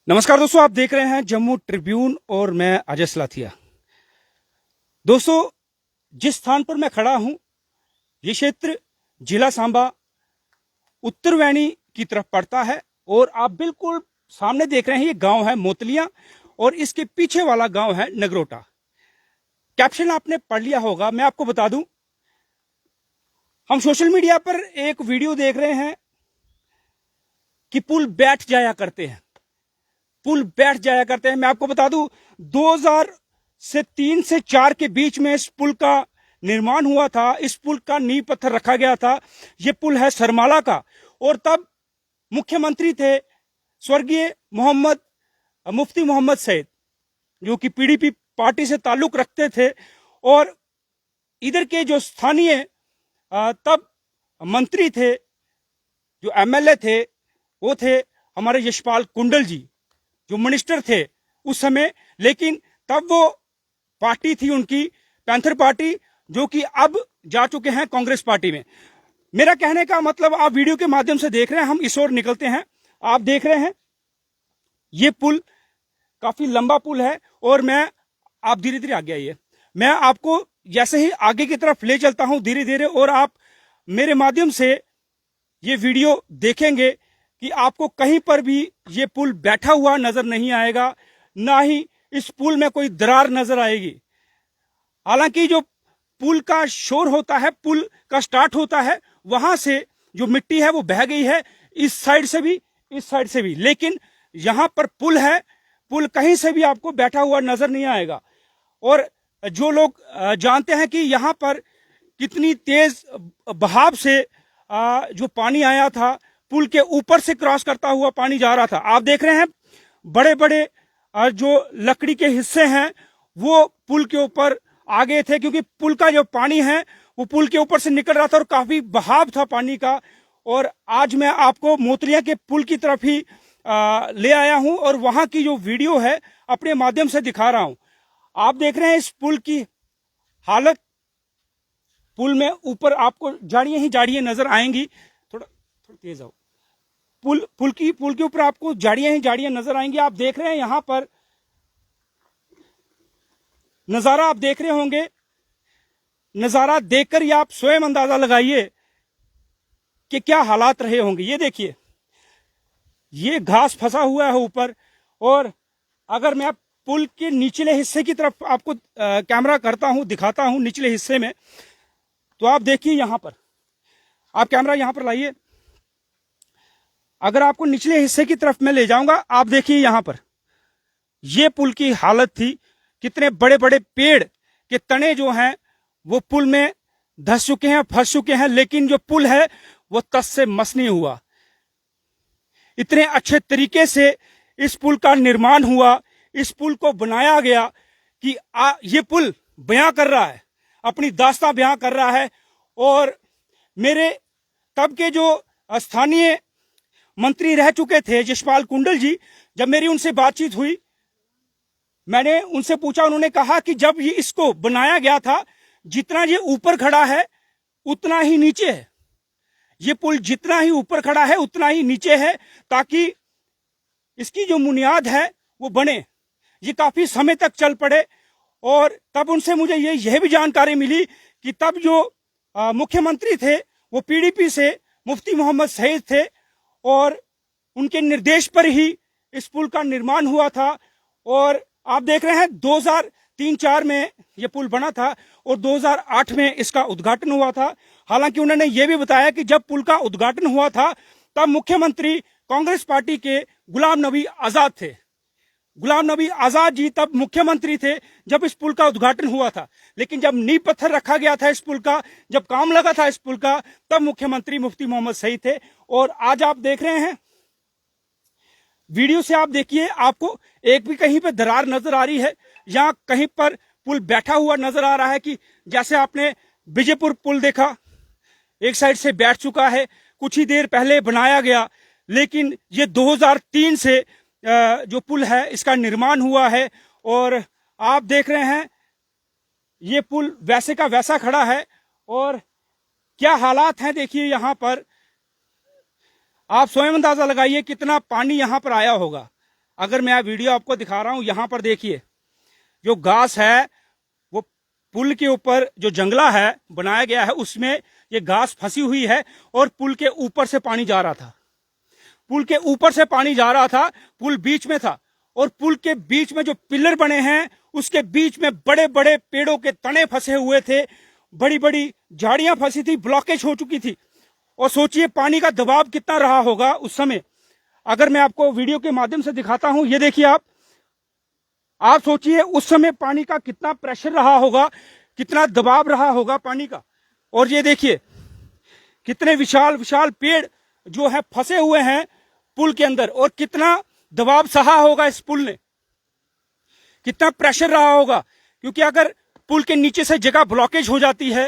नमस्कार दोस्तों, आप देख रहे हैं जम्मू ट्रिब्यून और मैं अजय सलाथिया। दोस्तों, जिस स्थान पर मैं खड़ा हूं ये क्षेत्र जिला सांबा उत्तर वैनी की तरफ पड़ता है और आप बिल्कुल सामने देख रहे हैं ये गांव है मोतलियां और इसके पीछे वाला गांव है नगरोटा। कैप्शन आपने पढ़ लिया होगा। मैं आपको बता दूं, हम सोशल मीडिया पर एक वीडियो देख रहे हैं कि पुल बैठ जाया करते हैं, पुल बैठ जाया करते हैं। मैं आपको बता दूं 2003 से 4 के बीच में इस पुल का निर्माण हुआ था। इस पुल का नींव पत्थर रखा गया था। यह पुल है सरमाला का और तब मुख्यमंत्री थे स्वर्गीय मुफ्ती मोहम्मद सैयद, जो कि पीडीपी पार्टी से ताल्लुक रखते थे। और इधर के जो स्थानीय तब मंत्री थे, जो एमएलए थे, वो थे हमारे यशपाल कुंडल जी, जो मिनिस्टर थे उस समय। लेकिन तब वो पार्टी थी उनकी पैंथर पार्टी, जो कि अब जा चुके हैं कांग्रेस पार्टी में। मेरा कहने का मतलब, आप वीडियो के माध्यम से देख रहे हैं, हम इस ओर निकलते हैं। आप देख रहे हैं ये पुल काफी लंबा पुल है और आप धीरे धीरे आगे आइए, मैं आपको जैसे ही आगे की तरफ ले चलता हूं धीरे धीरे, और आप मेरे माध्यम से ये वीडियो देखेंगे कि आपको कहीं पर भी ये पुल बैठा हुआ नजर नहीं आएगा, ना ही इस पुल में कोई दरार नजर आएगी। हालांकि जो पुल का शोर होता है, पुल का स्टार्ट होता है, वहां से जो मिट्टी है वो बह गई है, इस साइड से भी, इस साइड से भी। लेकिन यहां पर पुल है, पुल कहीं से भी आपको बैठा हुआ नजर नहीं आएगा। और जो लोग जानते हैं कि यहां पर कितनी तेज बहाव से जो पानी आया था, पुल के ऊपर से क्रॉस करता हुआ पानी जा रहा था। आप देख रहे हैं बड़े बड़े जो लकड़ी के हिस्से हैं वो पुल के ऊपर आ गए थे, क्योंकि पुल का जो पानी है वो पुल के ऊपर से निकल रहा था और काफी बहाव था पानी का। और आज मैं आपको मोतलिया के पुल की तरफ ही ले आया हूं और वहां की जो वीडियो है अपने माध्यम से दिखा रहा हूं। आप देख रहे हैं इस पुल की हालत। पुल में ऊपर आपको झाड़ियां ही झाड़ियां नजर आएंगी। थोड़ा तेज आओ। पुल के ऊपर आपको झाड़ियां ही झाड़ियां नजर आएंगी। आप देख रहे हैं यहां पर नजारा, आप देख रहे होंगे। नजारा देखकर ही आप स्वयं अंदाजा लगाइए कि क्या हालात रहे होंगे। ये देखिए, ये घास फंसा हुआ है ऊपर। और अगर मैं पुल के निचले हिस्से की तरफ आपको कैमरा करता हूं, दिखाता हूं निचले हिस्से में, तो आप देखिए यहां पर, आप कैमरा यहां पर लाइए। अगर आपको निचले हिस्से की तरफ मैं ले जाऊंगा, आप देखिए यहां पर ये पुल की हालत थी। कितने बड़े बड़े पेड़ के तने जो हैं वो पुल में धस चुके हैं, फंस चुके हैं, लेकिन जो पुल है वो तस से मस नहीं हुआ। इतने अच्छे तरीके से इस पुल का निर्माण हुआ, इस पुल को बनाया गया कि ये पुल बयां कर रहा है, अपनी दास्तां बयां कर रहा है। और मेरे तब के जो स्थानीय मंत्री रह चुके थे यशपाल कुंडल जी, जब मेरी उनसे बातचीत हुई, मैंने उनसे पूछा, उन्होंने कहा कि जब ये इसको बनाया गया था, जितना ये ऊपर खड़ा है उतना ही नीचे है। ये पुल जितना ही ऊपर खड़ा है उतना ही नीचे है, ताकि इसकी जो बुनियाद है वो बने। ये काफी समय तक चल पड़े। और तब उनसे मुझे यह भी जानकारी मिली कि तब जो मुख्यमंत्री थे वो पीडीपी से मुफ्ती मोहम्मद सैयद थे और उनके निर्देश पर ही इस पुल का निर्माण हुआ था। और आप देख रहे हैं 2003-4 में यह पुल बना था और 2008 में इसका उद्घाटन हुआ था। हालांकि उन्होंने यह भी बताया कि जब पुल का उद्घाटन हुआ था तब मुख्यमंत्री कांग्रेस पार्टी के गुलाम नबी आजाद थे। गुलाम नबी आजाद जी तब मुख्यमंत्री थे जब इस पुल का उद्घाटन हुआ था। लेकिन जब नींव पत्थर रखा गया था इस पुल का, जब काम लगा था इस पुल का, तब मुख्यमंत्री मुफ्ती मोहम्मद सईद थे। और आज आप देख रहे हैं, वीडियो से आप देखिए, आपको एक भी कहीं पे दरार नजर आ रही है, या कहीं पर पुल बैठा हुआ नजर आ रहा है कि जैसे आपने विजयपुर पुल देखा, एक साइड से बैठ चुका है, कुछ ही देर पहले बनाया गया, लेकिन ये 2003 से जो पुल है इसका निर्माण हुआ है। और आप देख रहे हैं ये पुल वैसे का वैसा खड़ा है और क्या हालात हैं देखिए यहां पर। आप स्वयं अंदाजा लगाइए कितना पानी यहां पर आया होगा। अगर मैं वीडियो आपको दिखा रहा हूं, यहां पर देखिए जो घास है, वो पुल के ऊपर जो जंगला है बनाया गया है उसमें ये घास फंसी हुई है और पुल के ऊपर से पानी जा रहा था। पुल के ऊपर से पानी जा रहा था, पुल बीच में था और पुल के बीच में जो पिलर बने हैं उसके बीच में बड़े बड़े पेड़ों के तने फंसे हुए थे, बड़ी बड़ी झाड़ियां फंसी थी, ब्लॉकेज हो चुकी थी। और सोचिए पानी का दबाव कितना रहा होगा उस समय। अगर मैं आपको वीडियो के माध्यम से दिखाता हूं, ये देखिए आप सोचिए उस समय पानी का कितना प्रेशर रहा होगा, कितना दबाव रहा होगा पानी का। और ये देखिए कितने विशाल विशाल पेड़ जो है फंसे हुए हैं पुल के अंदर, और कितना दबाव सहा होगा इस पुल ने, कितना प्रेशर रहा होगा। क्योंकि अगर पुल के नीचे से जगह ब्लॉकेज हो जाती है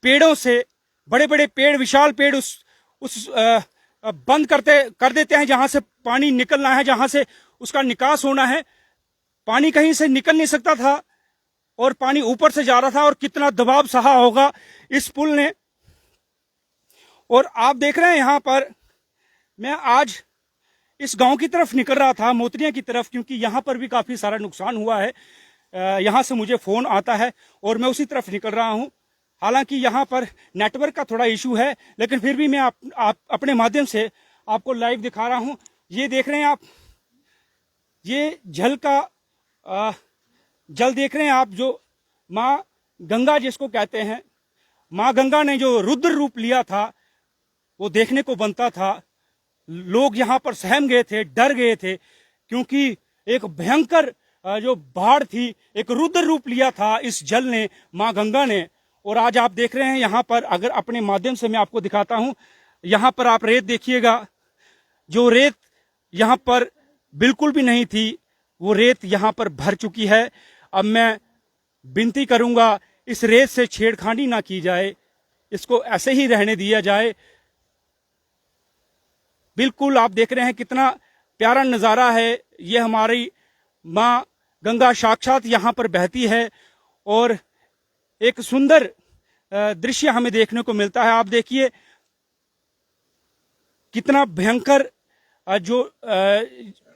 पेड़ों से, बड़े बड़े पेड़, विशाल पेड़ उस बंद कर देते हैं जहां से पानी निकलना है, जहां से उसका निकास होना है, पानी कहीं से निकल नहीं सकता था और पानी ऊपर से जा रहा था। और कितना दबाव सहा होगा इस पुल ने। और आप देख रहे हैं यहां पर, मैं आज इस गांव की तरफ निकल रहा था, मोतरिया की तरफ, क्योंकि यहां पर भी काफी सारा नुकसान हुआ है। यहां से मुझे फोन आता है और मैं उसी तरफ निकल रहा हूं। हालांकि यहां पर नेटवर्क का थोड़ा इशू है, लेकिन फिर भी मैं आप अपने माध्यम से आपको लाइव दिखा रहा हूं। ये देख रहे हैं आप, ये जल देख रहे हैं आप, जो माँ गंगा जिसको कहते हैं, माँ गंगा ने जो रुद्र रूप लिया था वो देखने को बनता था। लोग यहाँ पर सहम गए थे, डर गए थे, क्योंकि एक भयंकर जो बाढ़ थी, एक रुद्र रूप लिया था इस जल ने, माँ गंगा ने। और आज आप देख रहे हैं यहाँ पर, अगर अपने माध्यम से मैं आपको दिखाता हूँ, यहाँ पर आप रेत देखिएगा, जो रेत यहाँ पर बिल्कुल भी नहीं थी वो रेत यहाँ पर भर चुकी है। अब मैं विनती करूंगा इस रेत से छेड़खानी ना की जाए, इसको ऐसे ही रहने दिया जाए। बिल्कुल आप देख रहे हैं कितना प्यारा नजारा है। ये हमारी माँ गंगा साक्षात यहाँ पर बहती है और एक सुंदर दृश्य हमें देखने को मिलता है। आप देखिए कितना भयंकर जो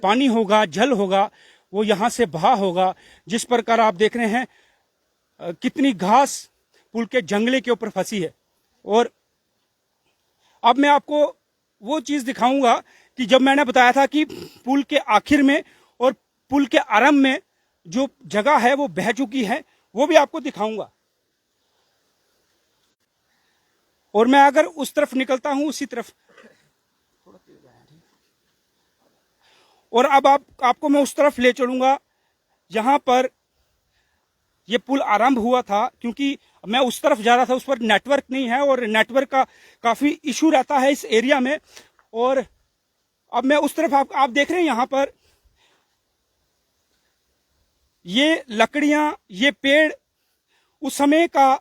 पानी होगा, जल होगा, वो यहां से बहा होगा। जिस प्रकार आप देख रहे हैं कितनी घास पुल के जंगले के ऊपर फंसी है। और अब मैं आपको वो चीज दिखाऊंगा कि जब मैंने बताया था कि पुल के आखिर में और पुल के आरंभ में जो जगह है वो बह चुकी है, वो भी आपको दिखाऊंगा। और मैं अगर उस तरफ निकलता हूं, उसी तरफ, और अब आपको मैं उस तरफ ले चलूंगा जहां पर ये पुल आरंभ हुआ था। क्योंकि मैं उस तरफ जा रहा था, उस पर नेटवर्क नहीं है और नेटवर्क का काफी इशू रहता है इस एरिया में। और अब मैं उस तरफ, आप देख रहे हैं यहां पर ये लकड़ियां, ये पेड़ उस समय का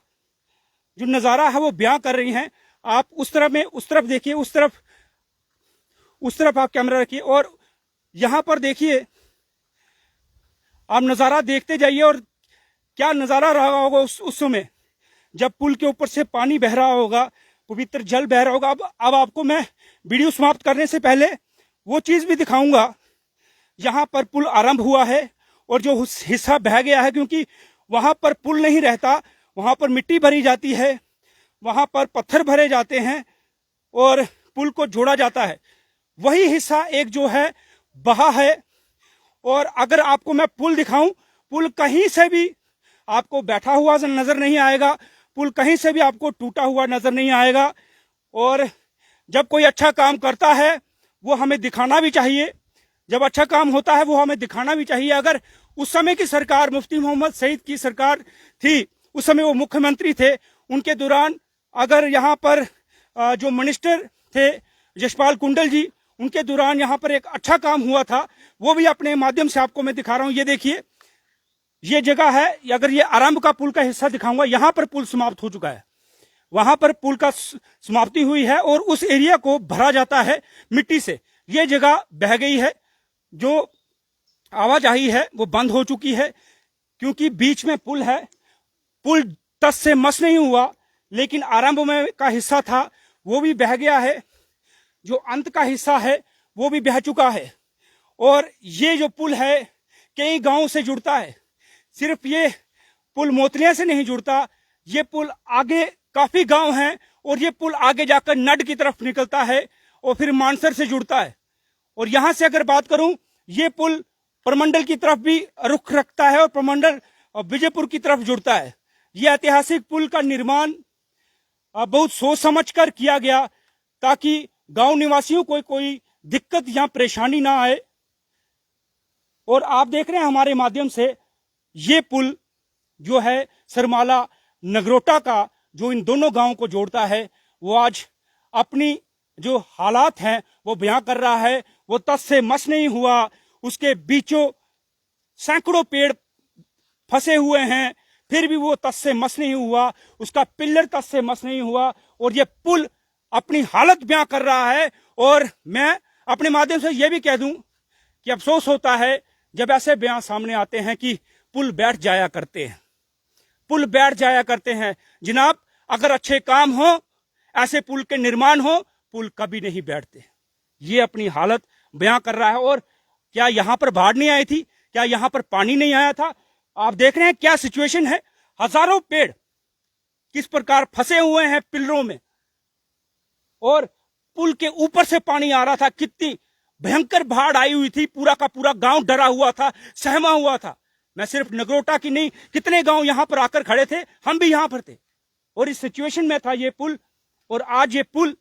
जो नजारा है वो बयां कर रही हैं। आप उस तरफ देखिए, उस तरफ आप कैमरा रखिए और यहां पर देखिए, आप नजारा देखते जाइए। और क्या नजारा रहा होगा उस समय जब पुल के ऊपर से पानी बह रहा होगा, पवित्र जल बह रहा होगा। अब आपको मैं वीडियो समाप्त करने से पहले वो चीज भी दिखाऊंगा। यहां पर पुल आरंभ हुआ है और जो हिस्सा बह गया है, क्योंकि वहां पर पुल नहीं रहता, वहां पर मिट्टी भरी जाती है, वहां पर पत्थर भरे जाते हैं और पुल को जोड़ा जाता है। वही हिस्सा एक जो है बहा है। और अगर आपको मैं पुल दिखाऊं, पुल कहीं से भी आपको बैठा हुआ नजर नहीं आएगा, पुल कहीं से भी आपको टूटा हुआ नजर नहीं आएगा। और जब कोई अच्छा काम करता है वो हमें दिखाना भी चाहिए, जब अच्छा काम होता है वो हमें दिखाना भी चाहिए। अगर उस समय की सरकार, मुफ्ती मोहम्मद सईद की सरकार थी, उस समय वो मुख्यमंत्री थे, उनके दौरान अगर यहाँ पर जो मिनिस्टर थे यशपाल कुंडल जी, उनके दौरान यहाँ पर एक अच्छा काम हुआ था, वो भी अपने माध्यम से आपको मैं दिखा रहा हूँ। ये देखिए, ये जगह है, अगर ये आरंभ का पुल का हिस्सा दिखाऊंगा, यहाँ पर पुल समाप्त हो चुका है, वहां पर पुल का समाप्ति हुई है और उस एरिया को भरा जाता है मिट्टी से। ये जगह बह गई है, जो आवाजाही है वो बंद हो चुकी है, क्योंकि बीच में पुल है। पुल तस से मस नहीं हुआ, लेकिन आरंभ में का हिस्सा था वो भी बह गया है, जो अंत का हिस्सा है वो भी बह चुका है। और ये जो पुल है कई गांवों से जुड़ता है। सिर्फ ये पुल मोतलिया से नहीं जुड़ता, ये पुल आगे काफी गांव हैं और ये पुल आगे जाकर नड की तरफ निकलता है और फिर मानसर से जुड़ता है। और यहां से अगर बात करूं, ये पुल प्रमंडल की तरफ भी रुख रखता है और प्रमंडल विजयपुर की तरफ जुड़ता है। यह ऐतिहासिक पुल का निर्माण बहुत सोच समझकर किया गया ताकि गांव निवासियों को कोई दिक्कत या परेशानी ना आए। और आप देख रहे हैं हमारे माध्यम से ये पुल जो है सरमाला नगरोटा का, जो इन दोनों गांवों को जोड़ता है, वो आज अपनी जो हालात हैं वो बयां कर रहा है। वो तस से मस नहीं हुआ, उसके बीचों सैकड़ों पेड़ फंसे हुए हैं, फिर भी वो तस से मस नहीं हुआ, उसका पिल्लर तस से मस नहीं हुआ और ये पुल अपनी हालत बयां कर रहा है। और मैं अपने माध्यम से ये भी कह दूं कि अफसोस होता है जब ऐसे बयान सामने आते हैं कि पुल बैठ जाया करते हैं, पुल बैठ जाया करते हैं। जनाब, अगर अच्छे काम हो, ऐसे पुल के निर्माण हो, पुल कभी नहीं बैठते। ये अपनी हालत बयां कर रहा है। और क्या यहां पर बाढ़ नहीं आई थी? क्या यहां पर पानी नहीं आया था? आप देख रहे हैं क्या सिचुएशन है। हजारों पेड़ किस प्रकार फंसे हुए हैं पिलरों में और पुल के ऊपर से पानी आ रहा था। कितनी भयंकर बाढ़ आई हुई थी, पूरा का पूरा गांव डरा हुआ था, सहमा हुआ था। मैं सिर्फ नगरोटा की नहीं, कितने गांव यहां पर आकर खड़े थे, हम भी यहां पर थे और इस सिचुएशन में था ये पुल। और आज ये पुल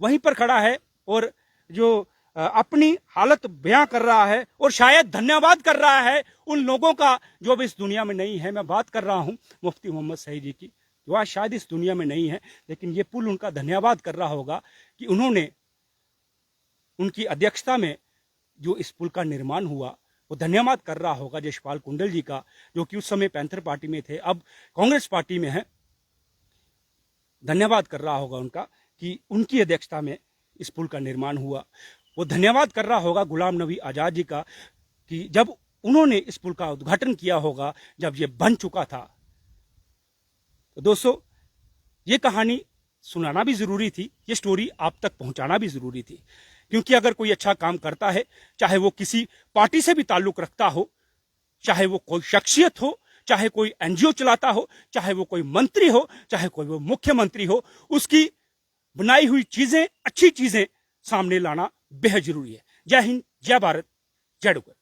वहीं पर खड़ा है और जो अपनी हालत बयां कर रहा है और शायद धन्यवाद कर रहा है उन लोगों का जो अब इस दुनिया में नहीं है। मैं बात कर रहा हूं मुफ्ती मोहम्मद सईद जी की, जो आज शायद इस दुनिया में नहीं है, लेकिन ये पुल उनका धन्यवाद कर रहा होगा कि उन्होंने, उनकी अध्यक्षता में जो इस पुल का निर्माण हुआ, वो धन्यवाद कर रहा होगा यशपाल कुंडल जी का, जो कि उस समय पैंथर पार्टी में थे, अब कांग्रेस पार्टी में है। धन्यवाद कर रहा होगा उनका कि उनकी अध्यक्षता में इस पुल का निर्माण हुआ। वो धन्यवाद कर रहा होगा गुलाम नबी आजाद जी का कि जब उन्होंने इस पुल का उद्घाटन किया होगा, जब ये बन चुका था। तो दोस्तों, ये कहानी सुनाना भी जरूरी थी, ये स्टोरी आप तक पहुंचाना भी जरूरी थी, क्योंकि अगर कोई अच्छा काम करता है, चाहे वो किसी पार्टी से भी ताल्लुक रखता हो, चाहे वो कोई शख्सियत हो, चाहे कोई एनजीओ चलाता हो, चाहे वो कोई मंत्री हो, चाहे कोई वो मुख्यमंत्री हो, उसकी बनाई हुई चीजें, अच्छी चीजें सामने लाना बेहद जरूरी है। जय हिंद, जय भारत, जय डुग्गर।